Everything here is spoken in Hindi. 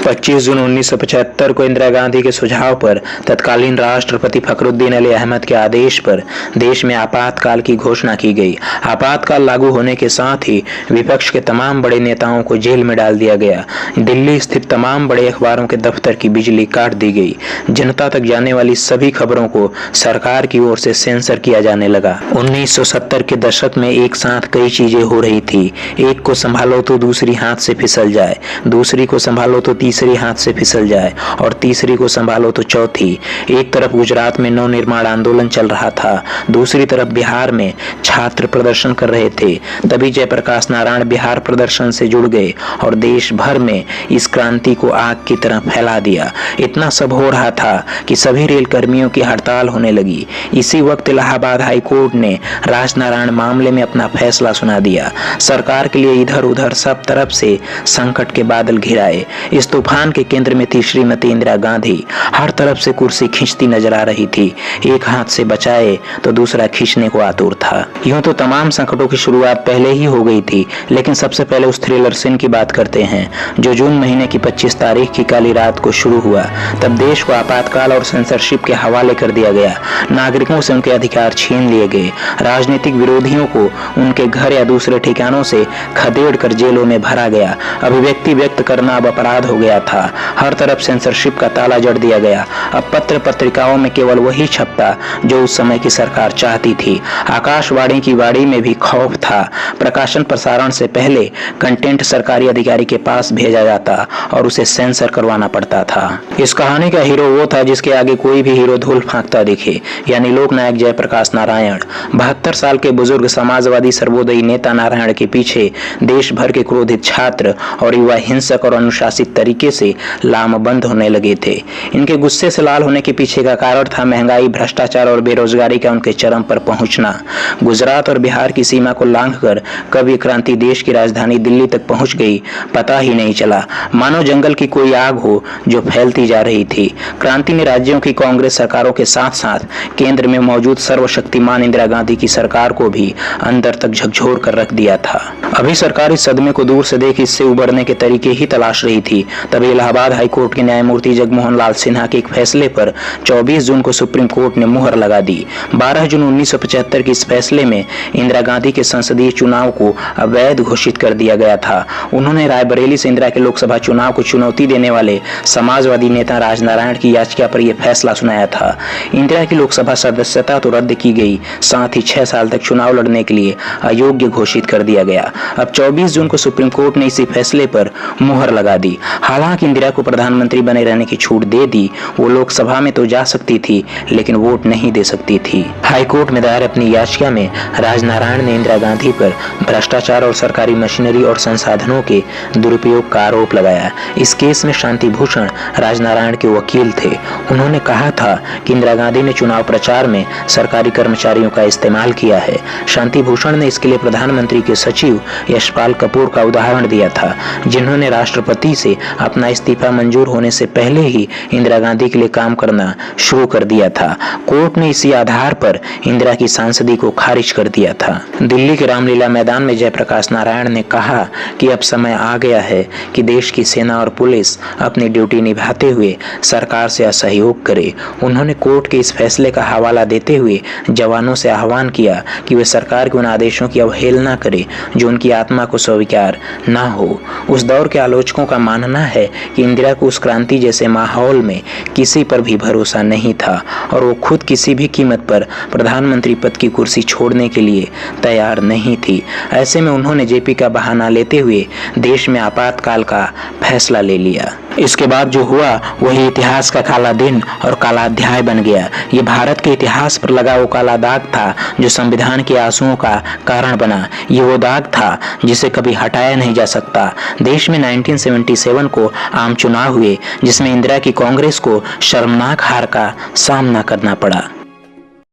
25 जून 1975 को इंदिरा गांधी के सुझाव पर तत्कालीन राष्ट्रपति फखरुद्दीन अली अहमद के आदेश पर देश में आपातकाल की घोषणा की गई। आपातकाल लागू होने के साथ ही विपक्ष के तमाम बड़े नेताओं को जेल में डाल दिया गया। दिल्ली स्थित तमाम बड़े अखबारों के दफ्तर की बिजली काट दी गई। जनता तक जाने वाली सभी खबरों को सरकार की ओर से सेंसर किया जाने लगा। 1970 के दशक में एक साथ कई चीजें हो रही थी। एक को संभालो तो दूसरी हाथ से फिसल जाए, दूसरी को संभालो तो तीसरी हाथ से फिसल जाए और तीसरी को संभालो तो चौथी। एक तरफ गुजरात में नवनिर्माण आंदोलन चल रहा था, दूसरी तरफ बिहार में छात्र प्रदर्शन कर रहे थे। तभी जयप्रकाश नारायण बिहार प्रदर्शन से जुड़ गए और देश भर में इस क्रांति को आग की तरह फैला दिया। इतना सब हो रहा था कि सभी रेल कर्मियों की हड़ताल होने लगी। इसी वक्त इलाहाबाद हाई कोर्ट ने राजनारायण मामले में अपना फैसला सुना दिया। सरकार के लिए इधर उधर सब तरफ से संकट के बादल घिराए। इस तूफान के केंद्र में थी श्रीमती इंदिरा गांधी। हर तरफ से कुर्सी खींचती नजर आ रही थी। एक हाथ से बचाए तो दूसरा खींचने को आतुर था। यूं तो तमाम संकटों की शुरुआत पहले ही हो गई थी, लेकिन सबसे पहले उस थ्रिलर सीन की बात करते हैं जो जून महीने की 25 तारीख की काली रात को शुरू हुआ। तब देश को आपातकाल और सेंसरशिप के हवाले कर दिया गया। नागरिकों से उनके अधिकार छीन लिए गए। राजनीतिक विरोधियों को उनके घर या दूसरे ठिकानों से खदेड़ कर जेलों में भरा गया। अभिव्यक्ति व्यक्त करना अब अपराध हो गया था। हर तरफ सेंसरशिप का ताला जड़ दिया गया। अब पत्र पत्रिकाओं में केवल वही छपता जो उस समय की सरकार चाहती थी। आकाशवाणी की वाणी में भी खौफ था। प्रकाशन प्रसारण से पहले कंटेंट सरकारी अधिकारी के पास भेजा जाता और उसे सेंसर करवाना पड़ता था। इस कहानी का हीरो वो था जिसके आगे कोई भी हीरो धूल फांकता दिखे, यानी लोक नायक जयप्रकाश नारायण। 72 साल के बुजुर्ग समाजवादी सर्वोदयी नेता नारायण के पीछे देश भर के क्रोधित छात्र और युवा हिंसक और अनुशासित तरीके से लामबंद होने लगे थे। इनके गुस्से से लाल होने के पीछे का कारण था महंगाई, भ्रष्टाचार और बेरोजगारी का उनके चरम पर पहुंचना। गुजरात और बिहार की सीमा को लांघकर कब ये क्रांति देश की राजधानी दिल्ली तक पहुंच गई पता ही नहीं चला। मानो जंगल की कोई आग हो जो फैलती जा रही थी। क्रांति ने राज्यों की कांग्रेस सरकारों के साथ साथ केंद्र में मौजूद सर्वशक्तिमान इंदिरा गांधी की सरकार को भी अंदर तक झकझोर कर रख दिया था। अभी सरकार इस सदमे को दूर से देख इससे उबरने के तरीके ही तलाश रही थी। तभी इलाहाबाद हाई कोर्ट के न्यायमूर्ति जगमोहन लाल सिन्हा के एक फैसले पर 24 जून को सुप्रीम कोर्ट ने मुहर लगा दी। 12 जून 1975 के इस फैसले में इंदिरा गांधी के संसदीय चुनाव को अवैध घोषित कर दिया गया था। उन्होंने रायबरेली से इंदिरा के लोकसभा चुनाव को चुनौती देने वाले समाजवादी नेता राजनारायण की याचिका पर यह फैसला सुनाया था। इंदिरा की लोकसभा सदस्यता तो रद्द की गई, साथ ही 6 साल तक चुनाव लड़ने के लिए अयोग्य घोषित कर दिया गया। अब 24 जून को सुप्रीम कोर्ट ने इसी फैसले पर मुहर लगा दी। हालांकि इंदिरा को प्रधानमंत्री बने रहने की छूट दे दी। वो लोकसभा में तो जा सकती थी, लेकिन वोट नहीं दे सकती थी। हाईकोर्ट में दायर अपनी याचिका में राजनारायण ने इंदिरा गांधी पर भ्रष्टाचार और सरकारी मशीनरी और संसाधनों के दुरुपयोग का आरोप लगाया। इस केस में शांति भूषण राजनारायण के वकील थे। उन्होंने कहा था कि इंदिरा गांधी ने चुनाव प्रचार में सरकारी कर्मचारियों का इस्तेमाल किया है। शांति भूषण ने इसके लिए प्रधानमंत्री के सचिव यशपाल कपूर का उदाहरण दिया था, जिन्होंने राष्ट्रपति से अपना इस्तीफा मंजूर होने से पहले ही इंदिरा गांधी के लिए काम करना शुरू कर दिया था। कोर्ट ने इसी आधार पर इंदिरा की सांसदी को खारिज कर दिया था। दिल्ली के रामलीला मैदान में जयप्रकाश नारायण ने कहा कि अब समय आ गया है कि देश की सेना और पुलिस अपनी ड्यूटी निभाते हुए सरकार से असहयोग करे। उन्होंने कोर्ट के इस फैसले का हवाला देते हुए जवानों से आह्वान किया कि वे सरकार के उन आदेशों की अवहेलना करें जो उनकी आत्मा को स्वीकार न हो। उस दौर के आलोचकों का मानना है कि इंदिरा को उस क्रांति जैसे माहौल में किसी पर भी भरोसा नहीं था और वो खुद किसी भी कीमत पर प्रधानमंत्री पद की कुर्सी छोड़ने के लिए तैयार नहीं थी। ऐसे में उन्होंने जेपी का बहाना लेते हुए देश में आपातकाल का फैसला ले लिया। इसके बाद जो हुआ वही इतिहास का काला दिन और काला अध्याय बन गया। ये भारत के इतिहास पर लगा वो काला दाग था जो संविधान के आंसुओं का कारण बना। ये वो दाग था जिसे कभी हटाया नहीं जा सकता। देश में 1977 को आम चुनाव हुए जिसमें इंदिरा की कांग्रेस को शर्मनाक हार का सामना करना पड़ा।